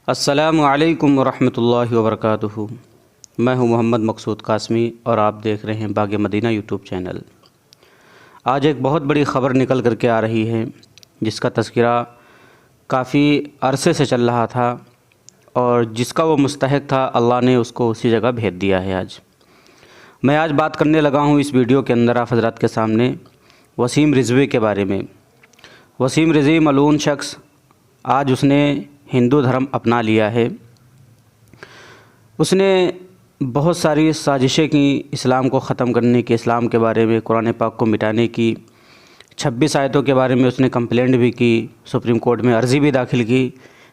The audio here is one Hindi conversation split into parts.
अस्सलामु अलैकुम वरहमतुल्लाहि वबरकातुहू। मैं हूं मोहम्मद मकसूद कासमी और आप देख रहे हैं बाग़ मदीना यूट्यूब चैनल। आज एक बहुत बड़ी ख़बर निकल कर के आ रही है जिसका तज़किरा काफ़ी अरसे से चल रहा था और जिसका वो मुस्तहिक़ था, अल्लाह ने उसको उसी जगह भेज दिया है। आज मैं बात करने लगा हूं इस वीडियो के अंदर आप हज़रात के सामने वसीम रिज़वी के बारे में। वसीम रिज़वी मलून शख्स, आज उसने हिंदू धर्म अपना लिया है। उसने बहुत सारी साजिशें की इस्लाम को ख़त्म करने की, इस्लाम के बारे में, कुरान पाक को मिटाने की। 26 आयतों के बारे में उसने कंप्लेंट भी की, सुप्रीम कोर्ट में अर्ज़ी भी दाखिल की,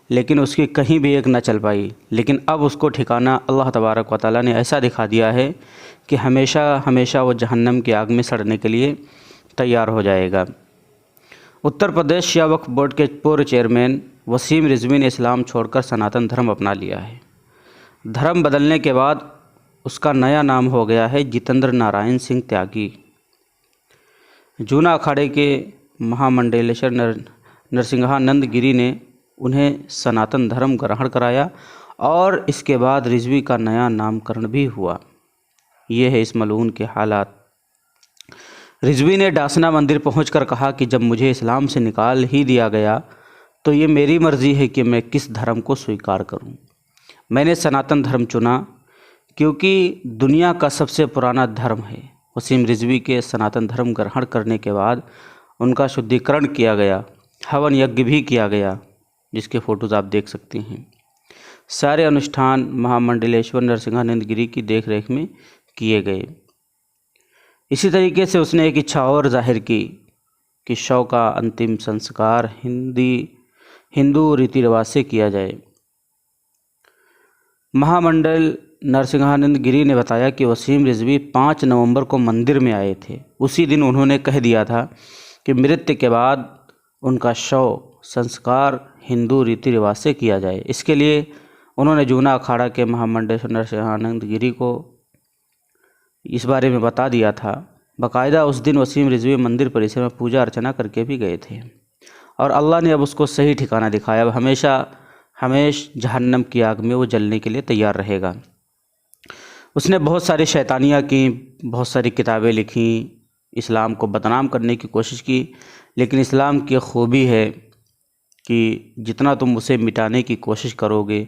लेकिन उसकी कहीं भी एक न चल पाई। लेकिन अब उसको ठिकाना अल्लाह तबारक व तआला ने ऐसा दिखा दिया है कि हमेशा हमेशा वो जहन्नम की आग में सड़ने के लिए तैयार हो जाएगा। उत्तर प्रदेश शिया वक्फ बोर्ड के पूर्व चेयरमैन वसीम रिज़वी ने इस्लाम छोड़कर सनातन धर्म अपना लिया है। धर्म बदलने के बाद उसका नया नाम हो गया है जितेंद्र नारायण सिंह त्यागी। जूना अखाड़े के महामंडलेश्वर नरसिंहानंद गिरी ने उन्हें सनातन धर्म ग्रहण कराया और इसके बाद रिज़वी का नया नामकरण भी हुआ। ये है इस मलून के हालात। रिज़वी ने डासना मंदिर पहुंचकर कहा कि जब मुझे इस्लाम से निकाल ही दिया गया तो ये मेरी मर्ज़ी है कि मैं किस धर्म को स्वीकार करूं। मैंने सनातन धर्म चुना क्योंकि दुनिया का सबसे पुराना धर्म है। वसीम रिज़वी के सनातन धर्म ग्रहण करने के बाद उनका शुद्धिकरण किया गया, हवन यज्ञ भी किया गया, जिसके फ़ोटोज़ आप देख सकते हैं। सारे अनुष्ठान महामंडलेश्वर नरसिंहानंद गिरी की देखरेख में किए गए। इसी तरीके से उसने एक इच्छा और जाहिर की कि शव का अंतिम संस्कार हिंदू रीति रिवाज से किया जाए। महामंडल नरसिंहानंद गिरी ने बताया कि वसीम रिज़वी 5 नवंबर को मंदिर में आए थे। उसी दिन उन्होंने कह दिया था कि मृत्यु के बाद उनका शव संस्कार हिंदू रीति रिवाज से किया जाए। इसके लिए उन्होंने जूना अखाड़ा के महामंडल नरसिंहानंद गिरी को इस बारे में बता दिया था। बाकायदा उस दिन वसीम रिज़वी मंदिर परिसर में पूजा अर्चना करके भी गए थे और अल्लाह ने अब उसको सही ठिकाना दिखाया। अब हमेशा जहन्नम की आग में वो जलने के लिए तैयार रहेगा। उसने बहुत सारी शैतानियाँ की, बहुत सारी किताबें लिखी, इस्लाम को बदनाम करने की कोशिश की, लेकिन इस्लाम की खूबी है कि जितना तुम उसे मिटाने की कोशिश करोगे,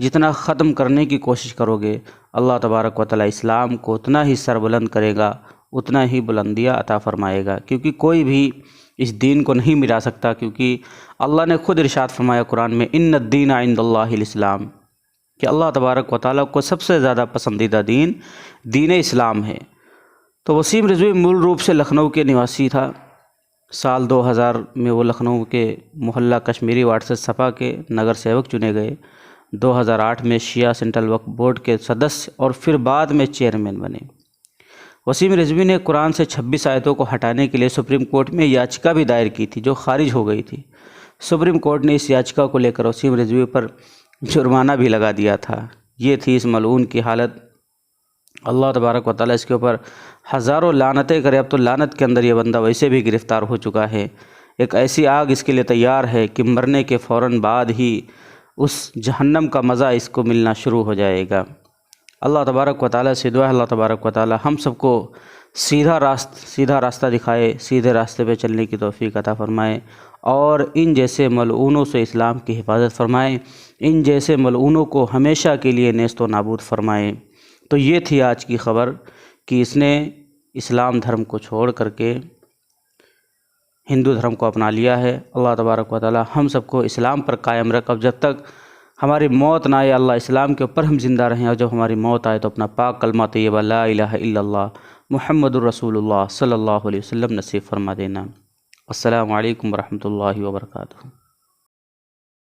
जितना ख़त्म करने की कोशिश करोगे, अल्लाह तबारक व तआला इस्लाम को उतना ही सरबुलंद करेगा, उतना ही बुलंदियाँ अता फ़रमाएगा। क्योंकि कोई भी इस दीन को नहीं मिटा सकता, क्योंकि अल्लाह ने खुद इरशाद फरमाया कुरान में, इन्नद्दीन इंदल्लाहिल इस्लाम, कि अल्लाह तबारक व तआला को सबसे ज़्यादा पसंदीदा दीन इस्लाम है। तो वसीम रिज़वी मूल रूप से लखनऊ के निवासी था। साल 2000 में वो लखनऊ के मोहल्ला कश्मीरी वार्ड से सपा के नगर सेवक चुने गए। 2008 में शिया सेंट्रल वक्फ बोर्ड के सदस्य और फिर बाद में चेयरमैन बने। वसीम रिज़वी ने कुरान से 26 आयतों को हटाने के लिए सुप्रीम कोर्ट में याचिका भी दायर की थी, जो खारिज हो गई थी। सुप्रीम कोर्ट ने इस याचिका को लेकर वसीम रिज़वी पर जुर्माना भी लगा दिया था। ये थी इस मलऊन की हालत। अल्लाह तबारक व तआला इसके ऊपर हज़ारों लानतें करे। अब तो लानत के अंदर ये बंदा वैसे भी गिरफ़्तार हो चुका है। एक ऐसी आग इसके लिए तैयार है कि मरने के फ़ौरन बाद ही उस जहन्नम का मज़ा इसको मिलना शुरू हो जाएगा। अल्लाह तबारक व तआला से दुआ है, अल्लाह तबारक व तआला हम सबको सीधा रास्ता दिखाए, सीधे रास्ते पे चलने की तौफ़ीक़ अता फ़रमाए और इन जैसे मलऊनों से इस्लाम की हिफाजत फ़रमाए, इन जैसे मलऊनों को हमेशा के लिए नेस्त व नाबूद फ़रमाए। तो ये थी आज की ख़बर कि इसने इस्लाम धर्म को छोड़ करके हिंदू धर्म को अपना लिया है। अल्लाह तबारक व तआला हम सबको इस्लाम पर कायम रख। अब जब तक हमारी मौत ना आए, अल्लाह इस्लाम के ऊपर हम ज़िंदा रहें, और जब हमारी मौत आए तो अपना पाक कलमा तैयबा ला इलाहा इल्लल्लाह मुहम्मदुर रसूलुल्लाह सल्लल्लाहु अलैहि वसल्लम नसीब फरमा देना। अस्सलामु अलैकुम वरहमतुल्लाहि वबरकातुहू।